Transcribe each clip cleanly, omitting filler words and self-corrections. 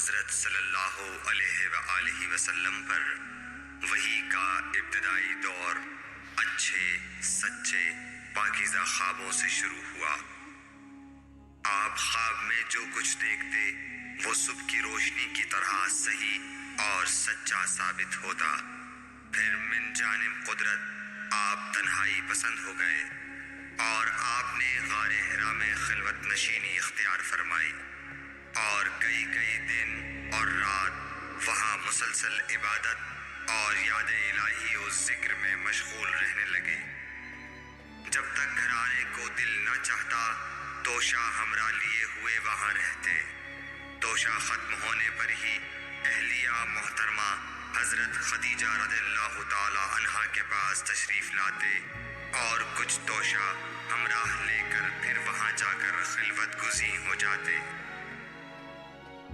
حضرت صلی اللہ علیہ وآلہ وسلم پر وحی کا ابتدائی دور اچھے سچے پاکیزہ خوابوں سے شروع ہوا۔ آپ خواب میں جو کچھ دیکھتے وہ صبح کی روشنی کی طرح صحیح اور سچا ثابت ہوتا۔ پھر من جانب قدرت آپ تنہائی پسند ہو گئے اور آپ نے غار حرا میں خلوت نشینی اختیار فرمائی اور کئی دن اور رات وہاں مسلسل عبادت اور یاد الہی و ذکر میں مشغول رہنے لگے۔ جب تک گھر آنے کو دل نہ چاہتا توشہ ہمراہ لیے ہوئے وہاں رہتے۔ توشہ ختم ہونے پر ہی اہلیہ محترمہ حضرت خدیجہ رضی اللہ تعالی عنہا کے پاس تشریف لاتے اور کچھ توشہ ہمراہ لے کر پھر وہاں جا کر خلوت گزین ہو جاتے۔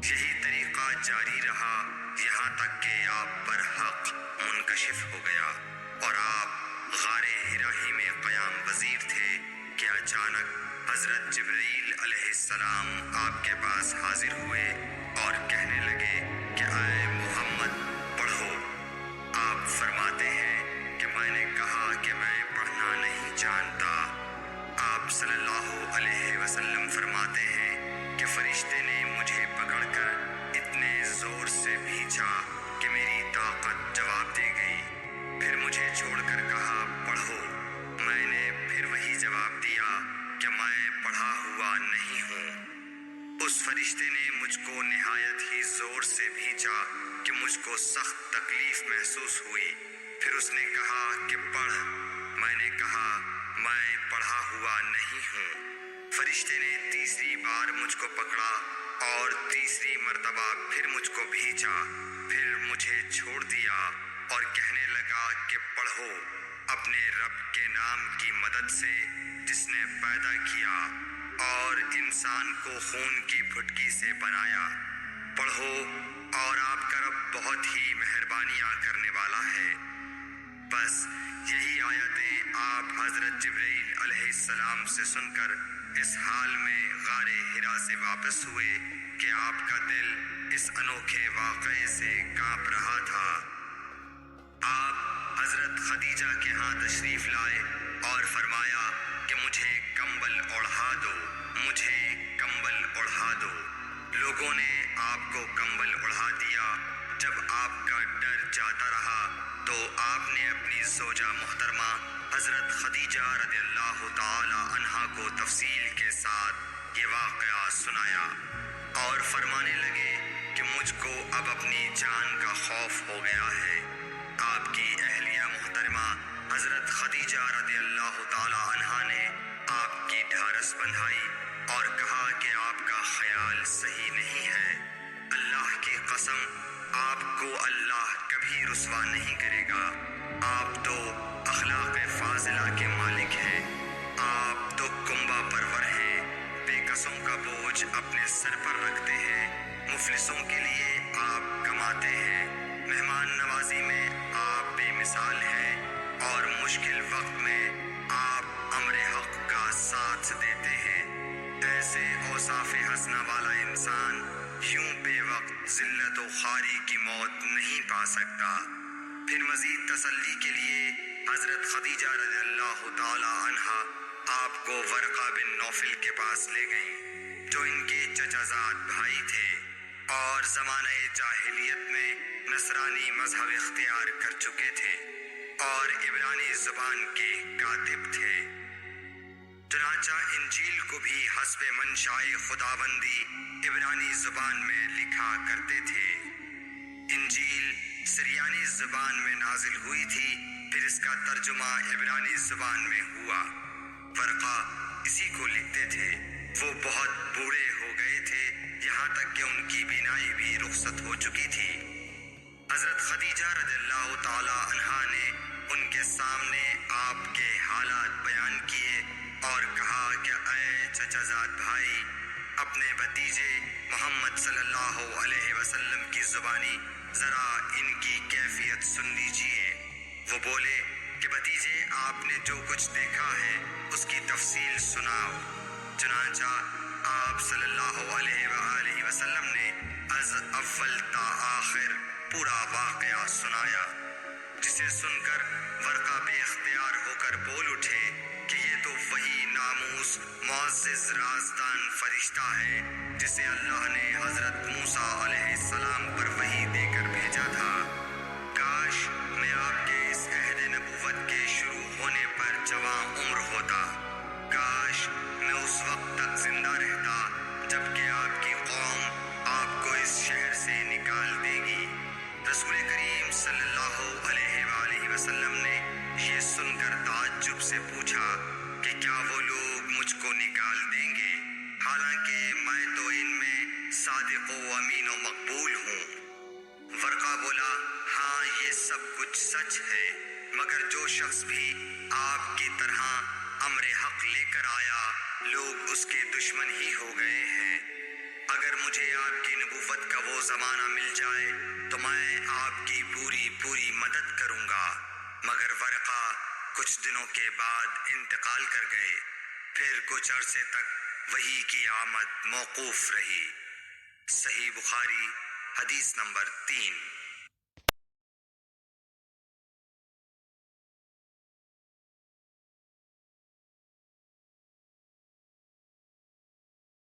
یہی طریقہ جاری رہا یہاں تک کہ آپ پر حق منکشف ہو گیا اور آپ غار حرا ہی میں قیام پذیر تھے کہ اچانک حضرت جبرائیل علیہ السلام آپ کے پاس حاضر ہوئے اور کہنے لگے کہ اے محمد پڑھو۔ آپ فرماتے ہیں کہ میں نے کہا کہ میں پڑھنا نہیں جانتا۔ آپ صلی اللہ علیہ وسلم فرماتے ہیں کہ فرشتے نے مجھے پکڑ کر اتنے زور سے بھینچا کہ میری طاقت جواب دے گئی۔ پھر مجھے چھوڑ کر کہا پڑھو۔ میں نے پھر وہی جواب دیا کہ میں پڑھا ہوا نہیں ہوں۔ اس فرشتے نے مجھ کو نہایت ہی زور سے بھینچا کہ مجھ کو سخت تکلیف محسوس ہوئی۔ پھر اس نے کہا کہ پڑھ۔ میں نے کہا میں پڑھا ہوا نہیں ہوں۔ فرشتے نے تیسری بار مجھ کو پکڑا اور تیسری مرتبہ پھر مجھ کو بھینچا۔ پھر مجھے چھوڑ دیا اور کہنے لگا کہ پڑھو اپنے رب کے نام کی مدد سے جس نے پیدا کیا اور انسان کو خون کی پھٹکی سے بنایا۔ پڑھو اور آپ کا رب بہت ہی مہربانیاں کرنے والا ہے۔ بس یہی آیتیں آپ حضرت جبرائیل علیہ السلام سے سن کر اس حال میں غار حرا سے واپس ہوئے کہ آپ کا دل اس انوکھے واقعے سے کانپ رہا تھا۔ آپ حضرت خدیجہ کے ہاں تشریف لائے اور فرمایا کہ مجھے کمبل اوڑھا دو، مجھے کمبل اوڑھا دو۔ لوگوں نے آپ کو کمبل اوڑھا دیا۔ جب آپ کا ڈر جاتا رہا تو آپ نے اپنی زوجہ محترمہ حضرت خدیجہ رضی اللہ تعالی عنہا کو تفصیل کے ساتھ یہ واقعہ سنایا اور فرمانے لگے کہ مجھ کو اب اپنی جان کا خوف ہو گیا ہے۔ آپ کی اہلیہ محترمہ حضرت خدیجہ رضی اللہ تعالی عنہا نے آپ کی ڈھارس بندھائی اور کہا کہ آپ کا خیال صحیح نہیں ہے۔ اللہ کی قسم آپ کو اللہ کبھی رسوا نہیں کرے گا۔ آپ تو اخلاق فاضلہ کے مالک ہیں۔ آپ تو کنبہ پرور ہیں، بے کسوں کا بوجھ اپنے سر پر رکھتے ہیں، مفلسوں کے لیے آپ کماتے ہیں، مہمان نوازی میں آپ بے مثال ہیں اور مشکل وقت میں آپ امر حق کا ساتھ دیتے ہیں۔ ایسے اوصاف حسنہ والا انسان یوں بے وقت ذلت و خواری کی موت نہیں پا سکتا۔ پھر مزید تسلی کے لیے حضرت خدیجہ رضی اللہ تعالی عنہا آپ کو ورقہ بن نوفل کے پاس لے گئیں جو ان کے چچا زاد بھائی تھے اور زمانہ جاہلیت میں نصرانی مذہب اختیار کر چکے تھے اور عبرانی زبان کے کاتب تھے۔ چنانچہ انجیل کو بھی حسب منشائے خداوندی عبرانی زبان میں لکھا کرتے تھے۔ انجیل سریانی زبان میں نازل ہوئی تھی، پھر اس کا ترجمہ عبرانی زبان میں ہوا۔ ورقہ اسی کو لکھتے تھے۔ وہ بہت بوڑھے ہو گئے تھے، یہاں تک کہ ان کی بینائی بھی رخصت ہو چکی تھی۔ حضرت خدیجہ رضی اللہ تعالی عنہا نے ان کے سامنے آپ کے حالات بیان کیے اور کہا کہ اے چچا زاد بھائی، اپنے بھتیجے محمد صلی اللہ علیہ وسلم کی زبانی ذرا ان کی کیفیت سن لیجئے۔ وہ بولے کہ بھتیجے آپ نے جو کچھ دیکھا ہے اس کی تفصیل سناؤ۔ چنانچہ آپ صلی اللہ علیہ وآلہ وسلم نے از اول تا آخر پورا واقعہ سنایا، جسے سن کر ورقہ بے اختیار ہو کر بول اٹھے کہ یہ تو وہی ناموس معزز رازدان فرشتہ ہے جسے اللہ نے حضرت موسیٰ علیہ السلام پر وحی دے کر بھیجا تھا۔ کاش میں آپ کے اس عہد نبوت کے شروع ہونے پر جواں عمر ہوتا، کاش میں اس وقت تک زندہ رہتا جب کہ آپ کی قوم آپ کو اس شہر سے نکال دے گی۔ رسول کریم صلی اللہ علیہ وآلہ وسلم نے یہ سن کر تعجب سے پوچھا کہ کیا وہ لوگ مجھ کو نکال دیں گے، حالانکہ میں تو ان میں صادق و امین و مقبول ہوں؟ ورقہ بولا، ہاں یہ سب کچھ سچ ہے، مگر جو شخص بھی آپ کی طرح امر حق لے کر آیا لوگ اس کے دشمن ہی ہو گئے ہیں۔ اگر مجھے آپ کی نبوت کا وہ زمانہ مل جائے تو میں آپ کی پوری مدد کروں گا، مگر ورقہ کچھ دنوں کے بعد انتقال کر گئے، پھر کچھ عرصے تک وحی کی آمد موقوف رہی۔ صحیح بخاری حدیث نمبر 3۔